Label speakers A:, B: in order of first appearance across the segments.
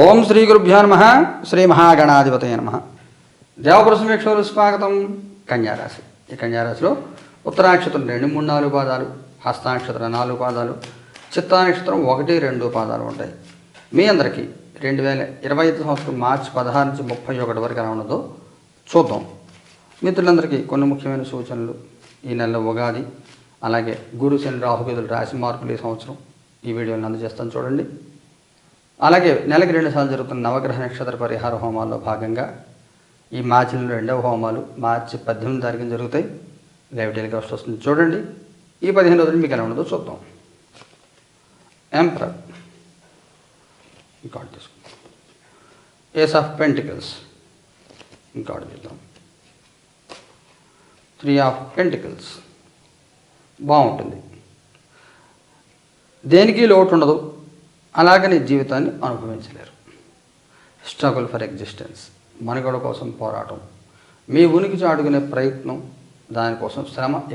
A: ఓం శ్రీ గురుభ్యో నమః. శ్రీ మహాగణాధిపతయ నమః. దేవపురుష వీక్షకులకు స్వాగతం. కన్యారాశి. ఈ కన్యారాశిలో ఉత్తరానక్షత్రం 2, 3, 4 పాదాలు, హస్తానక్షత్రం 4 పాదాలు, చిత్తానక్షత్రం 1, 2 పాదాలు ఉంటాయి. మీ అందరికీ 2025 సంవత్సరం మార్చి 16 నుంచి 31 వరకు ఎలా ఉన్నదో చూద్దాం. మిత్రులందరికీ కొన్ని ముఖ్యమైన సూచనలు. ఈ నెలలో ఉగాది, అలాగే గురు శని రాహుకేతులు రాశి మార్పులు ఈ సంవత్సరం ఈ వీడియోని అందజేస్తాను చూడండి. అలాగే నెలకి 2 సార్లు జరుగుతున్న నవగ్రహ నక్షత్ర పరిహార హోమాల్లో భాగంగా ఈ మార్చి నెలలో 2వ హోమాలు మార్చి 18 తారీఖున జరుగుతాయి. లైవ్ టెలికాస్ట్ వస్తుంది చూడండి. ఈ 15 రోజులు మీకు ఎలా ఉండదో చూద్దాం. ఎంపరర్ ఇంకోటి తీసుకుందాం. ఏస్ ఆఫ్ పెంటికల్స్ ఇంకోటి చూద్దాం. 3 ఆఫ్ పెంటికల్స్ బాగుంటుంది. దేనికి లోటు ఉండదు, అలాగని జీవితాన్ని అనుభవించలేరు. స్ట్రగుల్ ఫర్ ఎగ్జిస్టెన్స్, మనుగడ కోసం పోరాటం, మీ ఉనికి చాటుకునే ప్రయత్నం, దానికోసం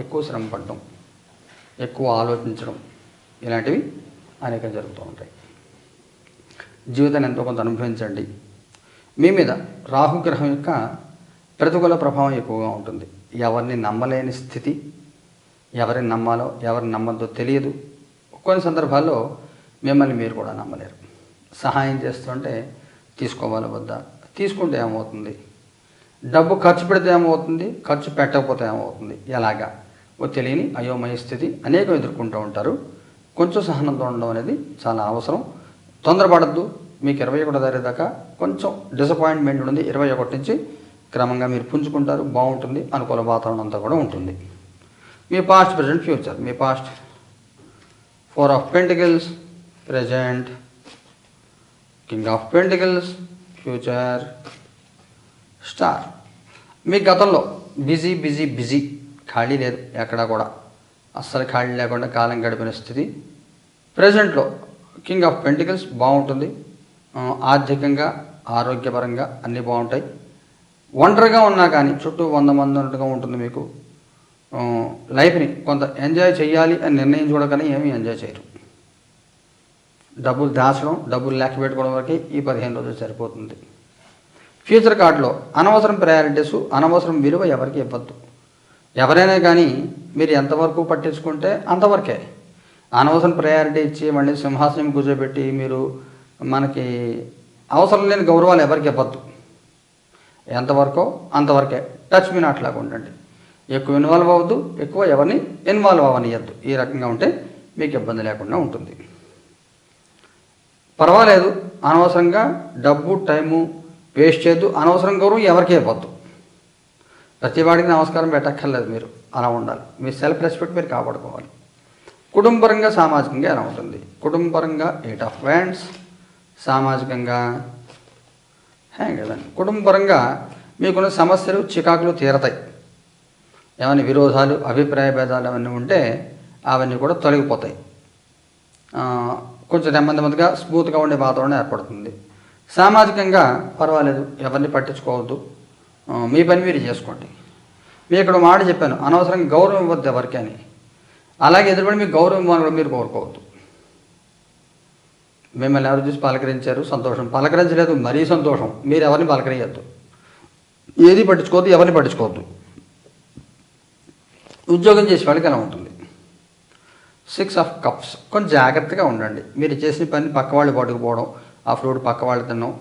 A: ఎక్కువ శ్రమ పడడం, ఎక్కువ ఆలోచించడం, ఇలాంటివి అనేక జరుగుతూ ఉంటాయి. జీవితాన్ని ఎంతో కొంత అనుభవించండి. మీ మీద రాహుగ్రహం యొక్క ప్రతికూల ప్రభావం ఎక్కువగా ఉంటుంది. ఎవరిని నమ్మలేని స్థితి, ఎవరిని నమ్మాలో ఎవరిని నమ్మద్దో తెలియదు. కొన్ని సందర్భాల్లో మిమ్మల్ని మీరు కూడా నమ్మలేరు. సహాయం చేస్తుంటే తీసుకోవాలి వద్దా, తీసుకుంటే ఏమవుతుంది, డబ్బు ఖర్చు పెడితే ఏమవుతుంది, ఖర్చు పెట్టకపోతే ఏమవుతుంది, ఎలాగా తెలియని అయోమయ స్థితి అనేకం ఎదుర్కొంటూ ఉంటారు. కొంచెం సహనంతో ఉండడం అనేది చాలా అవసరం. తొందరపడద్దు. మీకు 21 తారీఖు దాకా కొంచెం డిసప్పాయింట్మెంట్ ఉంది. 21 నుంచి క్రమంగా మీరు పుంజుకుంటారు. బాగుంటుంది. అనుకూల వాతావరణం అంతా కూడా ఉంటుంది. మీ పాస్ట్, ప్రజెంట్, ఫ్యూచర్. మీ past 4 of pentacles, present king of pentacles, future star. మీ గతంలో బిజీ ఖాళీ లేదు, ఎక్కడా కూడా అస్సలు ఖాళీ లేకుండా కాలం గడిపిన స్థితి. ప్రజెంట్లో కింగ్ ఆఫ్ పెంటికల్స్ బాగుంటుంది. ఆర్థికంగా, ఆరోగ్యపరంగా అన్నీ బాగుంటాయి. ఒంటరిగా ఉన్నా కానీ చుట్టూ 100 మంది ఉన్నట్టుగా ఉంటుంది. మీకు లైఫ్ని కొంత ఎంజాయ్ చేయాలి అని నిర్ణయించుకోవడం ఏమీ ఎంజాయ్ చేయరు. డబ్బులు దాచడం, డబ్బులు లెక్క పెట్టుకోవడం వరకు ఈ 15 రోజులు సరిపోతుంది. ఫ్యూచర్ కార్డులో అనవసరం ప్రయారిటీస్, అనవసరం విలువ ఎవరికి ఇవ్వద్దు. ఎవరైనా కానీ మీరు ఎంతవరకు పట్టించుకుంటే అంతవరకే. అనవసరం ప్రయారిటీ ఇచ్చి మళ్ళీ సింహాసనం కూర్చోబెట్టి మీరు మనకి అవసరం లేని గౌరవాలు ఎవరికి ఇవ్వద్దు. ఎంతవరకో అంతవరకే. టచ్ మీ నాట్ లాగా ఉండండి. ఎక్కువ ఇన్వాల్వ్ అవ్వద్దు, ఎక్కువ ఎవరిని ఇన్వాల్వ్ అవ్వనియద్దు. ఈ రకంగా ఉంటే మీకు ఇబ్బంది లేకుండా ఉంటుంది. పర్వాలేదు. అనవసరంగా డబ్బు, టైము వేస్ట్ చేయొద్దు. అనవసరం గౌరవం ఎవరికీ ఇవ్వద్దు. ప్రతి వాడికి నమస్కారం పెట్టక్కర్లేదు. మీరు అలా ఉండాలి. మీ సెల్ఫ్ రెస్పెక్ట్ మీరు కాపాడుకోవాలి. కుటుంబపరంగా, సామాజికంగా ఎలా ఉంటుంది? కుటుంబపరంగా 8 ఆఫ్ వ్యాండ్స్, సామాజికంగా కదండి. కుటుంబపరంగా మీకున్న సమస్యలు, చికాకులు తీరతాయి. ఏమైనా విరోధాలు, అభిప్రాయ భేదాలు అవన్నీ ఉంటే అవన్నీ కూడా తొలగిపోతాయి. కొంచెం నెమ్మదిగా స్మూత్గా ఉండే వాతావరణం ఏర్పడుతుంది. సామాజికంగా పర్వాలేదు, ఎవరిని పట్టించుకోవద్దు. మీ పని మీరు చేసుకోండి. మీరు ఇక్కడ మాట చెప్పాను, అనవసరంగా గౌరవం ఇవ్వద్దు ఎవరికి అని. అలాగే ఎదురుపడి మీకు గౌరవం ఇవ్వాలని కూడా మీరు కోరుకోవద్దు. మిమ్మల్ని ఎవరు చూసి పలకరించారు, సంతోషం. పలకరించలేదు, మరీ సంతోషం. మీరు ఎవరిని పలకరియద్దు. ఏది పట్టించుకోవద్దు, ఎవరిని పట్టించుకోవద్దు. ఉద్యోగం చేసే వాళ్ళకి ఎలా ఉంటుంది? 6 ఆఫ్ కప్స్. కొంచెం జాగ్రత్తగా ఉండండి. మీరు చేసిన పని పక్క వాళ్ళు పట్టుకుపోవడం, ఆ ఫ్రూట్ పక్క వాళ్ళు తినడం,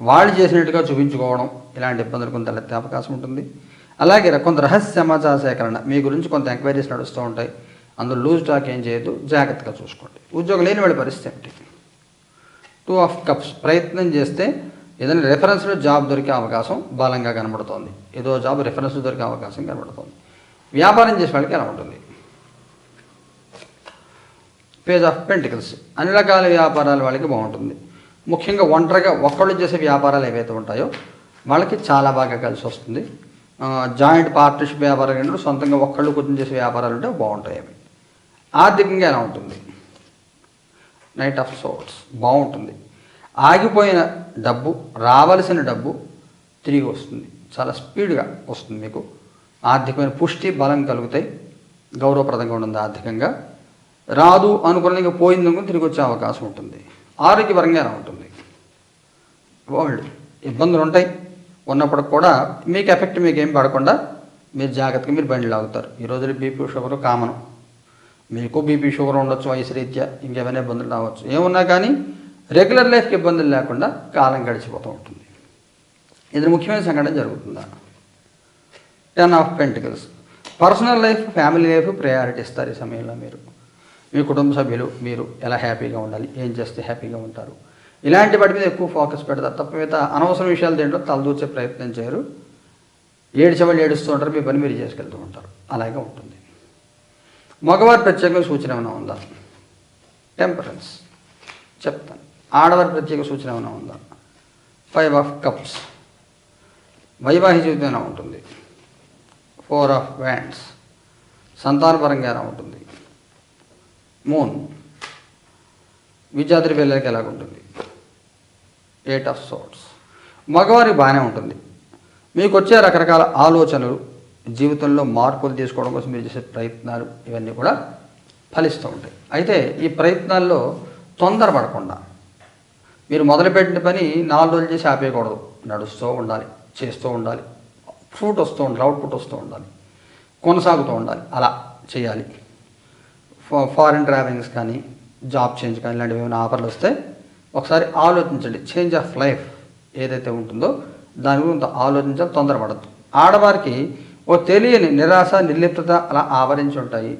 A: వాళ్ళు చేసినట్టుగా చూపించుకోవడం, ఇలాంటి ఇబ్బందులు కొంత తలెత్తే అవకాశం ఉంటుంది. అలాగే కొంత రహస్య సమాచార సేకరణ, మీ గురించి కొంత ఎంక్వైరీస్ నడుస్తూ ఉంటాయి. అందులో లూజ్ టాక్ ఏం చేయొద్దు, జాగ్రత్తగా చూసుకోండి. ఉద్యోగం లేని వాళ్ళ పరిస్థితి ఏమిటి? 2 ఆఫ్ కప్స్. ప్రయత్నం చేస్తే ఏదైనా రెఫరెన్స్లో జాబ్ దొరికే అవకాశం బలంగా కనబడుతోంది. ఏదో జాబ్ రెఫరెన్స్ దొరికే అవకాశం కనబడుతోంది. వ్యాపారం చేసే వాళ్ళకి ఎలా ఉంటుంది? Page of pentacles. అన్ని రకాల వ్యాపారాల వాళ్ళకి బాగుంటుంది. ముఖ్యంగా ఒంటరిగా ఒక్కళ్ళు చేసే వ్యాపారాలు ఏవైతే ఉంటాయో వాళ్ళకి చాలా బాగా కలిసి వస్తుంది. జాయింట్ పార్ట్నర్షిప్ వ్యాపారాలు అంటే సొంతంగా ఒక్కళ్ళు కూర్చొని చేసే వ్యాపారాలు ఉంటే బాగుంటాయి. అవి ఆర్థికంగా ఎలా ఉంటుంది? Knight of swords. బాగుంటుంది. ఆగిపోయిన డబ్బు, రావలసిన డబ్బు తిరిగి వస్తుంది. చాలా స్పీడ్గా వస్తుంది. మీకు ఆర్థికమైన పుష్టి, బలం కలుగుతాయి. గౌరవప్రదంగా ఉంటుంది. ఆర్థికంగా రాదు అనుకున్న పోయిందనుకుని తిరిగి వచ్చే అవకాశం ఉంటుంది. ఆరోగ్యపరంగా ఎలా ఉంటుంది? వరల్డ్ ఇబ్బందులు ఉంటాయి. ఉన్నప్పుడు కూడా మీకు ఎఫెక్ట్ మీకు ఏం పడకుండా మీరు జాగ్రత్తగా మీరు బండి లాగుతారు. ఈ రోజుల్లో బీపీ షుగర్ కామన్. మీకు బీపీ షుగర్ ఉండొచ్చు, వయసు రీత్యా ఇంకేమైనా ఇబ్బందులు రావచ్చు. ఏమున్నా కానీ రెగ్యులర్ లైఫ్కి ఇబ్బందులు లేకుండా కాలం గడిచిపోతూ ఉంటుంది. ఇది ముఖ్యమైన సంఘటన జరుగుతుందా? 10 of pentacles. Personal life, family life priority ఇస్తారు. ఈ సమయంలో మీరు మీ కుటుంబ సభ్యులు మీరు ఎలా హ్యాపీగా ఉండాలి, ఏం చేస్తే హ్యాపీగా ఉంటారు, ఇలాంటి వాటి మీద ఎక్కువ ఫోకస్ పెడతారు. తప్ప మిగతా అనవసరం విషయాలు దేంట్లో తలదూర్చే ప్రయత్నం చేయరు. ఏడ్చేవాళ్ళు ఏడుస్తూ ఉంటారు, మీ పని మీరు చేసుకెళ్తూ ఉంటారు. అలాగే ఉంటుంది. మగవారి ప్రత్యేక సూచన ఏమైనా ఉందా? టెంపరెన్స్ చెప్తాను. ఆడవారి ప్రత్యేక సూచన ఏమైనా ఉందా? 5 ఆఫ్ కప్స్. వైవాహిక జీవితం ఎలా ఉంటుంది? 4 ఆఫ్ వ్యాండ్స్. సంతానపరంగా ఎలా ఉంటుంది? మూన్. విద్యార్థి పిల్లలకి ఎలాగుంటుంది? 8 ఆఫ్ సోర్ట్స్. మగవారికి బాగానే ఉంటుంది. మీకు వచ్చే రకరకాల ఆలోచనలు, జీవితంలో మార్పులు తీసుకోవడం కోసం మీరు చేసే ప్రయత్నాలు ఇవన్నీ కూడా ఫలిస్తూ ఉంటాయి. అయితే ఈ ప్రయత్నాల్లో తొందరపడకుండా మీరు మొదలుపెట్టిన పని 4 రోజులు చేసి ఆపేయకూడదు. నడుస్తూ ఉండాలి, చేస్తూ ఉండాలి, ఫ్రూట్ వస్తూ ఉండాలి, అవుట్పుట్ వస్తూ ఉండాలి, కొనసాగుతూ ఉండాలి. అలా చేయాలి. ఫారిన్ ట్రావెలింగ్స్ కానీ, జాబ్ చేంజ్ కానీ ఇలాంటివి ఏమైనా ఆఫర్లు వస్తే ఒకసారి ఆలోచించండి. చేంజ్ ఆఫ్ లైఫ్ ఏదైతే ఉంటుందో దాని గురించి ఆలోచించాలి, తొందరపడద్దు. ఆడవారికి ఓ తెలియని నిరాశ, నిర్లిప్తత అలా ఆవరించి ఉంటాయి.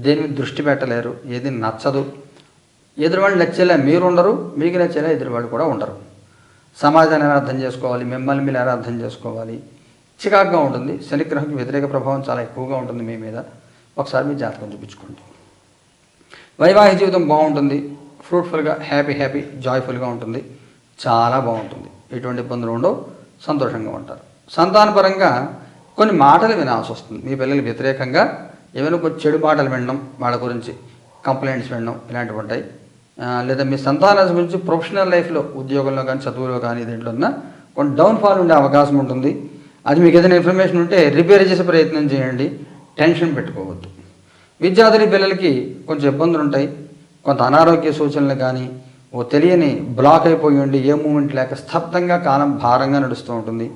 A: దేని మీద దృష్టి పెట్టలేరు, ఏది నచ్చదు. ఎదురువాళ్ళు నచ్చేలా మీరు ఉండరు, మీకు నచ్చేలా ఎదురువాళ్ళు కూడా ఉండరు. సమాజాన్ని ఎలా అర్థం చేసుకోవాలి, మిమ్మల్ని మీరు ఎలా అర్థం చేసుకోవాలి, చికాకుగా ఉంటుంది. శనిగ్రహంకి వ్యతిరేక ప్రభావం చాలా ఎక్కువగా ఉంటుంది మీ మీద. ఒకసారి మీ జాతకం చూపించుకోండి. వైవాహిక జీవితం బాగుంటుంది, ఫ్రూట్ఫుల్గా హ్యాపీ జాయ్ఫుల్గా ఉంటుంది, చాలా బాగుంటుంది. ఎటువంటి ఇబ్బందులు ఉండవు, సంతోషంగా ఉంటారు. సంతానపరంగా కొన్ని మాటలు వినాల్సి వస్తుంది. మీ పిల్లలకి వ్యతిరేకంగా ఏమైనా కొన్ని చెడు మాటలు వినడం, వాళ్ళ గురించి కంప్లైంట్స్ వినడం ఇలాంటివి ఉంటాయి. లేదా మీ సంతానం గురించి ప్రొఫెషనల్ లైఫ్లో, ఉద్యోగంలో కానీ, చదువులో కానీ దీంట్లో ఉన్న కొన్ని డౌన్ఫాల్ ఉండే అవకాశం ఉంటుంది. అది మీకు ఏదైనా ఇన్ఫర్మేషన్ ఉంటే రిపేర్ చేసే ప్రయత్నం చేయండి, టెన్షన్ పెట్టుకోవద్దు. విద్యార్థి పిల్లలకి కొంచెం ఇబ్బందులు ఉంటాయి. కొంత అనారోగ్య సూచనలు కానీ, ఓ తెలియని బ్లాక్ అయిపోయి ఉండి ఏ మూమెంట్ లేక స్తబ్దంగా కాలం భారంగా నడుస్తూ ఉంటుంది.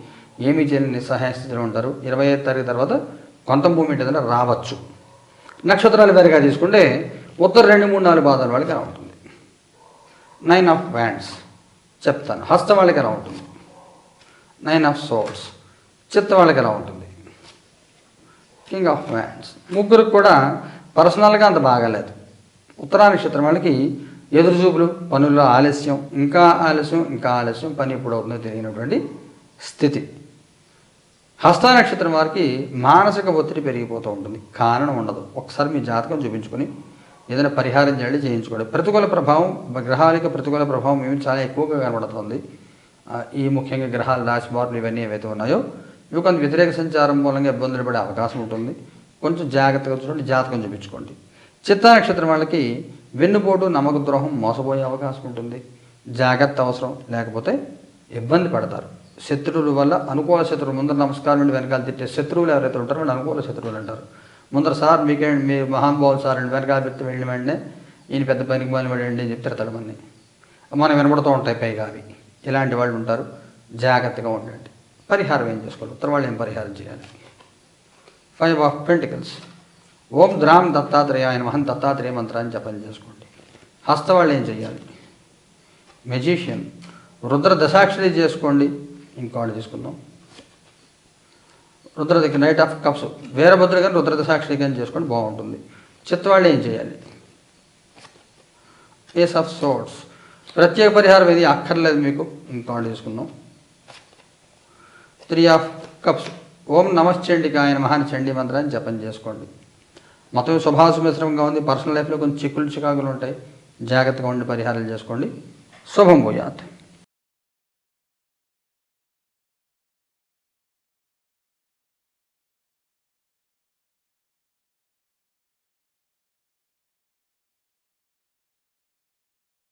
A: ఏమీ చేయలేని నిస్సహాయ స్థితిలో ఉంటారు. 25వ తారీఖు తర్వాత కొంత మూమెంట్ ఏదైనా రావచ్చు. నక్షత్రాలు వేరుగా తీసుకుంటే ఉత్తర 2, 3, 4 పాదాల వాళ్ళకి ఎలా ఉంటుంది? 9 ఆఫ్ వ్యాండ్స్ చెప్తాను. హస్తం వాళ్ళకి ఎలా ఉంటుంది? 9 ఆఫ్ సోర్ట్స్. చిత్త వాళ్ళకి ఎలా ఉంటుంది? King of wands. ముగ్గురికి కూడా పర్సనల్గా అంత బాగాలేదు. ఉత్తరా నక్షత్రం వాళ్ళకి ఎదురుచూపులు, పనుల్లో ఆలస్యం, ఇంకా ఆలస్యం, పని ఎప్పుడు అవుతుందో తెలియనటువంటి స్థితి. హస్త నక్షత్రం వారికి మానసిక ఒత్తిడి పెరిగిపోతూ ఉంటుంది, కారణం ఉండదు. ఒకసారి మీ జాతకం చూపించుకొని ఏదైనా పరిహారం చేయించుకోండి. ప్రతికూల ప్రభావం, గ్రహాలకి ప్రతికూల ప్రభావం ఏమి చాలా ఎక్కువగా కనబడుతుంది. ఈ ముఖ్యంగా గ్రహాల రాశి మార్పులు ఇవన్నీ ఏవైతే ఉన్నాయో ఇవి కొంత వ్యతిరేక సంచారం మూలంగా ఇబ్బందులు పడే అవకాశం ఉంటుంది. కొంచెం జాగ్రత్తగా చూడండి, జాతకం చూపించుకోండి. చిత్తా నక్షత్రం వాళ్ళకి వెన్నుపోటు, నమ్మక ద్రోహం, మోసపోయే అవకాశం ఉంటుంది. జాగ్రత్త అవసరం, లేకపోతే ఇబ్బంది పడతారు. శత్రువుల వల్ల అనుకూల శత్రువులు, ముందర నమస్కారం నుండి వెనకాల తిట్టే శత్రువులు ఎవరైతే ఉంటారో వాళ్ళు అనుకూల శత్రువులు అంటారు. ముందర సార్ మీకేంటి, మీ మహానుభావులు సార్ అండి, వెనకాల పెడితే వెళ్ళిన వెంటనే ఈయన పెద్ద పనికి మళ్ళీ వెళ్ళండి అని చెప్తే తిడతాడు మనని. మనం వినబడుతూ ఉంటాయి పైగా అవి. ఇలాంటి వాళ్ళు ఉంటారు, జాగ్రత్తగా ఉండండి. పరిహారం ఏం చేసుకోవాలి? ఉత్తర వాళ్ళు ఏం పరిహారం చేయాలి? 5 ఆఫ్ పెంటికల్స్. ఓం ద్రాం దత్తాత్రేయాయ నమః దత్తాత్రేయ మంత్రాన్ని జపం చేసుకోండి. హస్త వాళ్ళు ఏం చేయాలి? మెజిషియన్. రుద్ర దశాక్షరి చేసుకోండి. ఇంకోటి తీసుకుందాం. రుద్ర దగ్గర 9 ఆఫ్ కప్స్. వీరభద్ర గారిని రుద్ర దశాక్షరి కానీ చేసుకోండి, బాగుంటుంది. చిత్తవాళ్ళు ఏం చేయాలి? Ace of swords. ప్రత్యేక పరిహారం ఏది అక్కర్లేదు మీకు, ఇంకోటి తీసుకుందాం. 3 ఆఫ్ కప్స్. ఓం నమశ్చండికాయ నమః చండీ మంత్రాన్ని జపం చేసుకోండి. మొత్తం స్వభావ మిశ్రమంగా ఉంది. పర్సనల్ లైఫ్లో కొంచెం చిక్కులు చికాకులు ఉంటాయి, జాగ్రత్తగా ఉండి పరిహారాలు చేసుకోండి. శుభం భూయాత్.